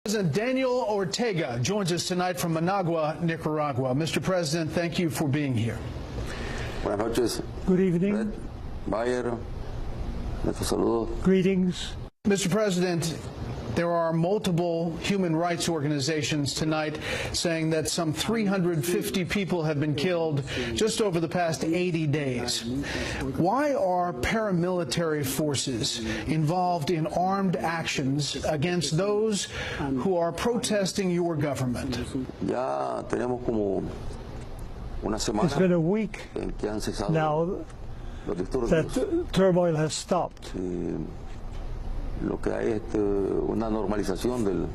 President Daniel Ortega joins us tonight from Managua, Nicaragua. Mr. President, thank you for being here. Buenas noches. Good evening. Bayer, nuestros saludos. Greetings. Mr. President, there are multiple human rights organizations tonight saying that some 350 people have been killed just over the past 80 days. Why are paramilitary forces involved in armed actions against those who are protesting your government? Ya tenemos como una semana. It's been a week now that turmoil has stopped. Lo que hay es una normalización del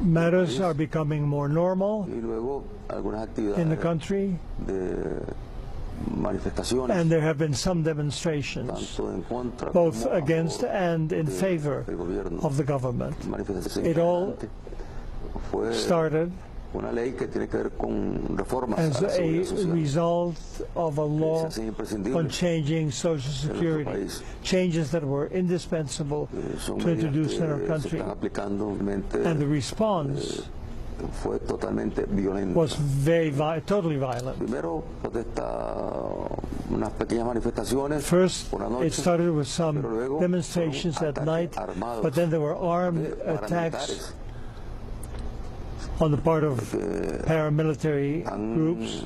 Matters are becoming more normal y luego algunas actividades in the country, de manifestaciones, and there have been some demonstrations, tanto en contra both como against and in favor del gobierno. of the government. Manifestaciones It all fue started una ley que tiene que ver con reformas as a la a seguridad social. result of a law Es imprescindible on changing Social Security, país. changes that were indispensable Son to introduce in our medidas que se country. están aplicando And the response fue totalmente violenta. was totally violent. Primero protesta unas pequeñas manifestaciones First, por la noche, it started with pero some luego demonstrations fueron at ataques night, armados but then there were armed de attacks paramilitares on the part of que paramilitary han groups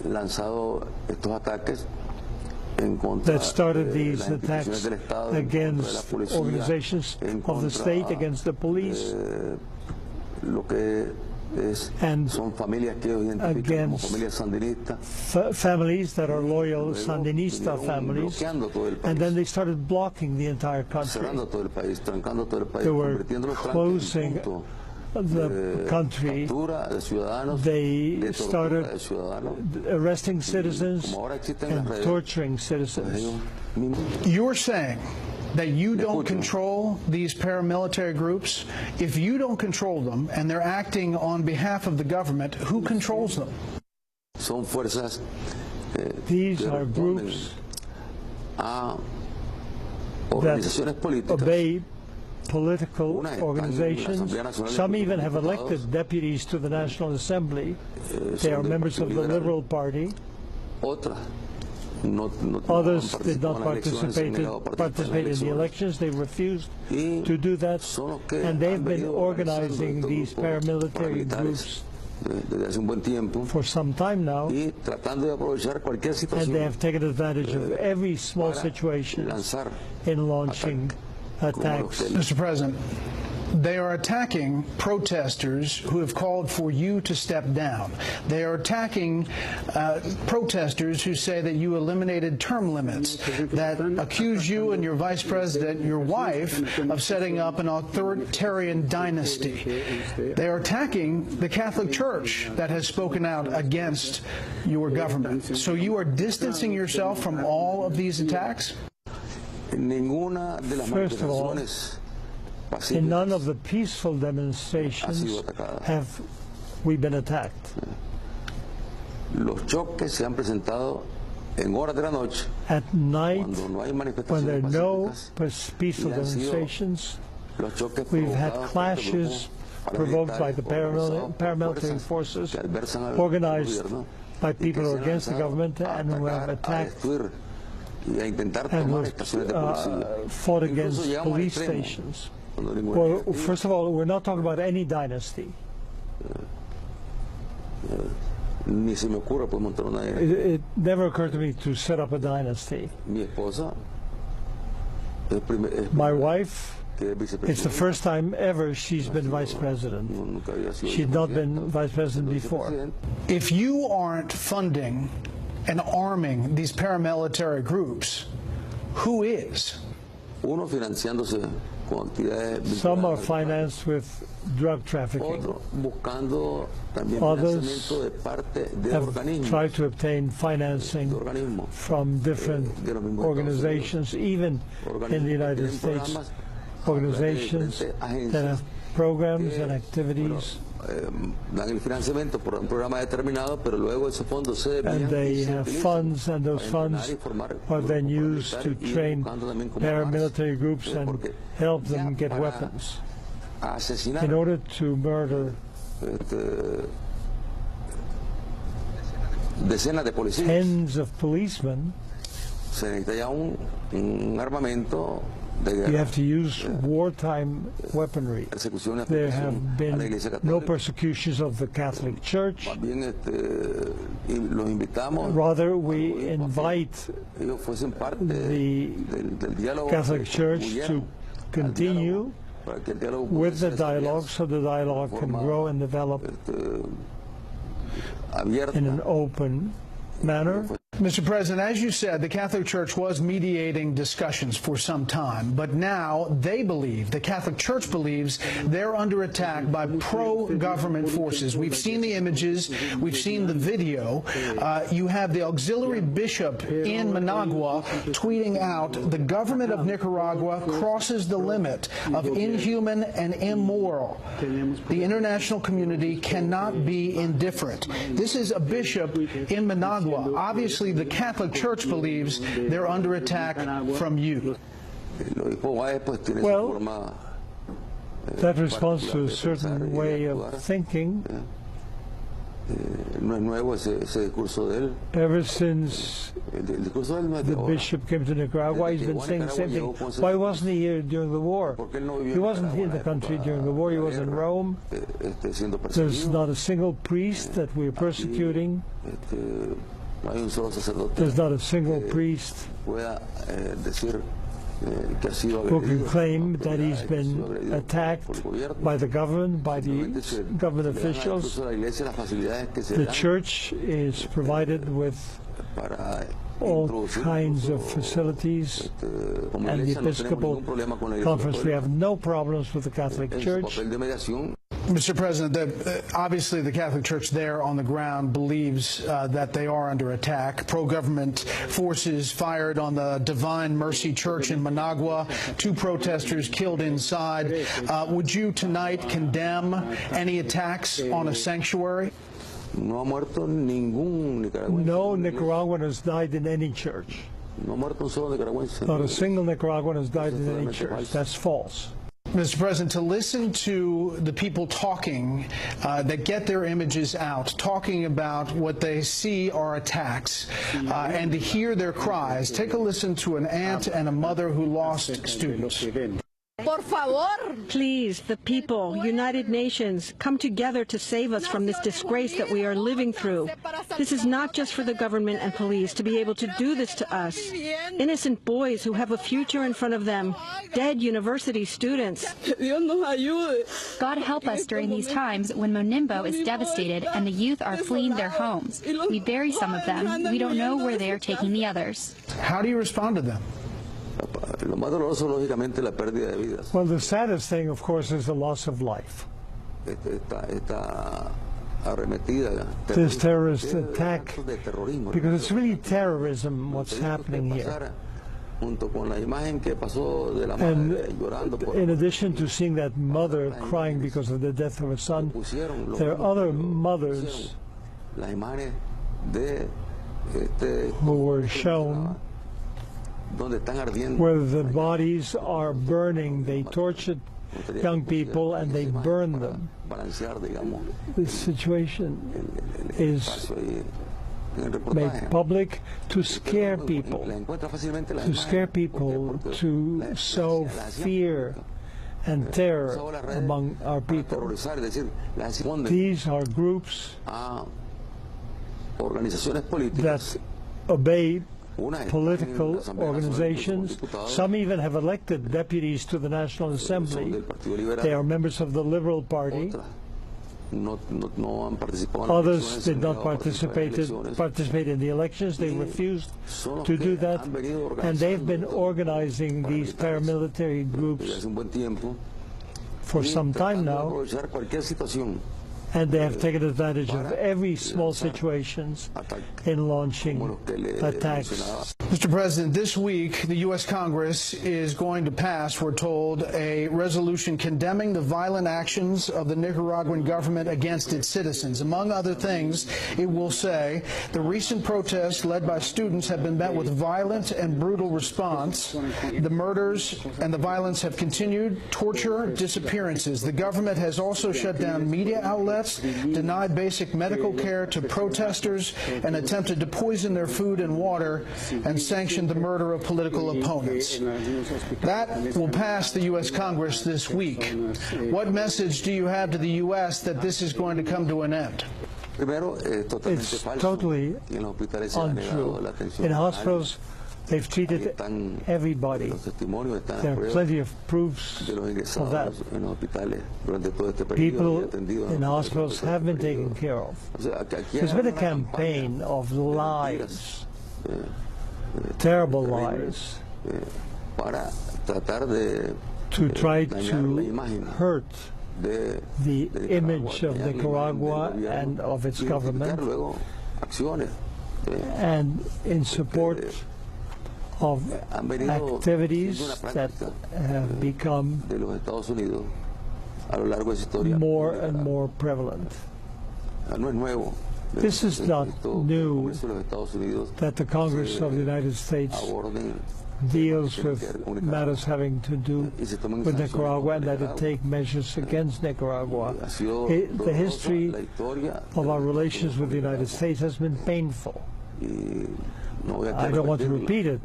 lanzado estos ataques en contra that started de these las instituciones attacks del Estado, en contra de la against policía, organizations en of contra the state, against the police, de lo que and son familias que ellos identifican como against familias sandinistas. families that are loyal Luego Sandinista vinieron families, bloqueando todo el and then país, they started blocking the entire country. cerrando todo el país, trancando todo el país, They were convirtiendo los tranques closing en punto the de country. captura de ciudadanos, They de tortura started de ciudadanos. arresting citizens Como ahora existen las and redes, torturing pues citizens. ellos mismos You're saying that you don't escucho. control these paramilitary groups? If you don't control them and they're acting on behalf of the government, who controls them? son fuerzas These que are responden groups a that organizaciones políticas. obey political Una están en la organizations. Asamblea Nacional de Some even have Diputados. elected deputies to the National Assembly. They son are del members of Partido the Liberal. Liberal Party. Otras no Others han did not participado en las elecciones, han negado a participate in the elecciones. elections. They refused Y to do that, son los que and they've han been venido organizing organizando these estos grupos paramilitary paramilitares groups desde hace un buen tiempo for some time now, y tratando de aprovechar cualquier and they situación have taken advantage of every small para situation lanzar in launching attacks. Mr. President, they are attacking protesters who have called for you to step down. They are attacking protesters who say that you eliminated term limits, that accuse you and your vice president, your wife, of setting up an authoritarian dynasty. They are attacking the Catholic Church that has spoken out against your government. So you are distancing yourself from all of these attacks? ninguna de las First of all, manifestaciones in none pacíficas of the peaceful demonstrations have we been attacked. los choques se han presentado en horas de la noche At night, cuando no hay when there are manifestaciones no pacíficas peaceful y han sido demonstrations, los choques we've had provocados por clashes grupos provoked by the paramilitares, paramilitary fuerzas forces que adversan al organized gobierno by y people que who se are han against the lanzado government a and who have atacar, a attacked destruir y a intentar and tomar who estaciones de policía. fought Incluso against llegamos al police extremo, stations. cuando ninguna Well, dinastía, first of all, we're not talking about any dynasty. ni se me ocurre pues montar una dinastía. It never occurred to me to set up a dynasty. Mi esposa es My wife, que es it's the vicepresidenta. first time ever she's been vice president. Nunca había sido She'd not been vicepresidenta. vice president before. Vicepresidenta. If you aren't funding and arming these paramilitary groups, who is? Uno financiándose con actividades Some are vinculadas al financed with drug trafficking. otro buscando también Others financiamiento de parte de Have organismos tried to obtain financing from different de los mismos organizations, even in the United Tienen States, programas organizations diferentes agencias that have programs and activities, dan el financiamiento por un programa determinado, pero luego esos fondos se and desvían y they se have utilizan funds, and those para entrenar funds y formar are then grupos used to paramilitares y train buscando también cómo paramilitary groups and porque help ya them get para weapons. a asesinar in order to murder decenas de policías. tens of policemen, Se necesita ya un armamento de you guerra. have to use wartime weaponry. Persecuciones There a have la been Iglesia no Católica. persecutions of the Catholic Church. Más bien y los invitamos Rather, we invite ellos fuesen parte the del diálogo, Catholic Church to contribuyeran continue para que el diálogo with the pudiese dialogue so the dialogue can grow and develop abierta. in an open manner. Mr. President, as you said, the Catholic Church was mediating discussions for some time, but now they believe, the Catholic Church believes, they're under attack by pro-government forces. We've seen the images, we've seen the video. You have the auxiliary bishop in Managua tweeting out, the government of Nicaragua crosses the limit of inhuman and immoral. The international community cannot be indifferent. This is a bishop in Managua. Obviously, the Catholic Church believes they're under attack from you. Well, that responds to a certain way of thinking. Ever since the bishop came to Nicaragua, he's been saying the same thing. Why wasn't he here during the war? He wasn't in the country during the war. He was in Rome. There's not a single priest that we're persecuting. There's not a single priest who can claim that he's been attacked by the government, by the government officials. The church is provided with all kinds of facilities, and the Episcopal Conference, we have no problems with the Catholic Church. Mr. President, obviously the Catholic Church there on the ground believes that they are under attack. Pro-government forces fired on the Divine Mercy Church in Managua, 2 protesters killed inside. Would you tonight condemn any attacks on a sanctuary? No Nicaraguan has died in any church. Not a single Nicaraguan has died in any church. That's false. Mr. President, to listen to the people talking that get their images out, talking about what they see are attacks, and to hear their cries, take a listen to an aunt and a mother who lost students. Por favor. Please, the people, United Nations, come together to save us from this disgrace that we are living through. This is not just for the government and police to be able to do this to us. Innocent boys who have a future in front of them, dead university students. God help us during these times when Monimbo is devastated and the youth are fleeing their homes. We bury some of them. We don't know where they are taking the others. How do you respond to them? Well, the saddest thing, of course, is the loss of life. This terrorist attack, because it's really terrorism what's happening here. And in addition to seeing that mother crying because of the death of her son, there are other mothers who were shown where the bodies are burning. They tortured young people and they burn them. This situation is made public to scare people, to sow fear and terror among our people. These are groups that obey political organizations. Some even have elected deputies to the National Assembly. They are members of the Liberal Party. Others did not participate in the elections. They refused to do that. And they've been organizing these paramilitary groups for some time now. and they have taken advantage of every small situations in launching attacks. Mr. President, this week the U.S. Congress is going to pass, we're told, a resolution condemning the violent actions of the Nicaraguan government against its citizens. Among other things, it will say the recent protests led by students have been met with violent and brutal response. The murders and the violence have continued, torture, disappearances. The government has also shut down media outlets, denied basic medical care to protesters, and attempted to poison their food and water, and sanctioned the murder of political opponents. That will pass the U.S. Congress this week. What message do you have to the U.S. that this is going to come to an end? It's totally untrue. In hospitals, they've treated everybody. There are plenty of proofs of that. People in hospitals have been taken care of. There's been a campaign of lies, terrible lies, to try to hurt the image of Nicaragua and of its government, and in support of activities that have become more and more prevalent. This is not new, that the Congress of the United States deals with matters having to do with Nicaragua and that it take measures against Nicaragua. The history of our relations with the United States has been painful. I don't want to repeat it.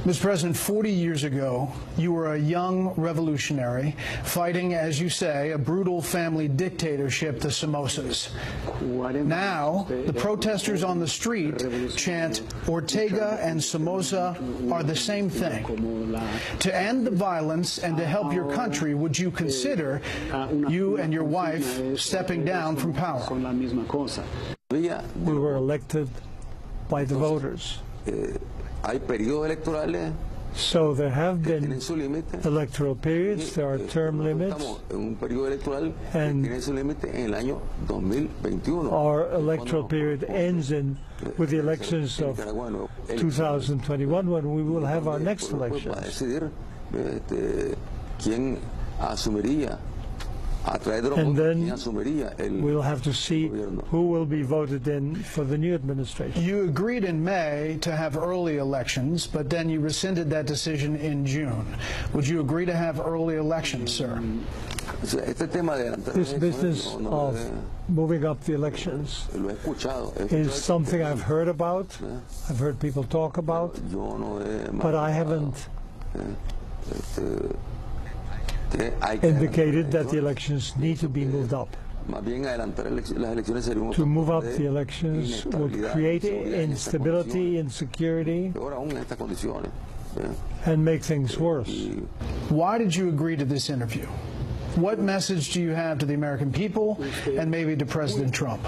Mr. President, 40 years ago, you were a young revolutionary fighting, as you say, a brutal family dictatorship, the Somozas. Now, the protesters on the street chant, Ortega and Somoza are the same thing. To end the violence and to help your country, would you consider, you and your wife, stepping down from power? We were elected by the voters. So there have been electoral periods, there are term limits, and our electoral period ends with the elections of 2021, when we will have our next elections. And then we'll have to see who will be voted in for the new administration. You agreed in May to have early elections, but then you rescinded that decision in June. Would you agree to have early elections, sir? This business of moving up the elections is something I've heard about, I've heard people talk about, but I haven't indicated that the elections need to be moved up. To move up the elections would create instability, insecurity, and make things worse. Why did you agree to this interview? What message do you have to the American people and maybe to President Trump?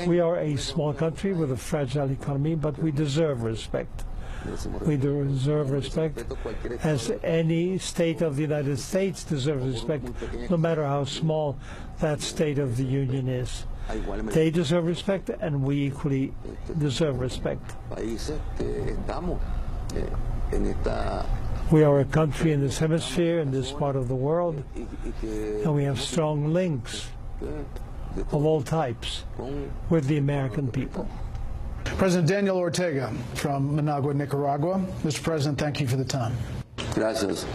We are a small country with a fragile economy, but we deserve respect. We deserve respect, as any state of the United States deserves respect, no matter how small that state of the Union is. They deserve respect, and we equally deserve respect. We are a country in this hemisphere, in this part of the world, and we have strong links of all types with the American people. President Daniel Ortega from Managua, Nicaragua. Mr. President, thank you for the time. Gracias.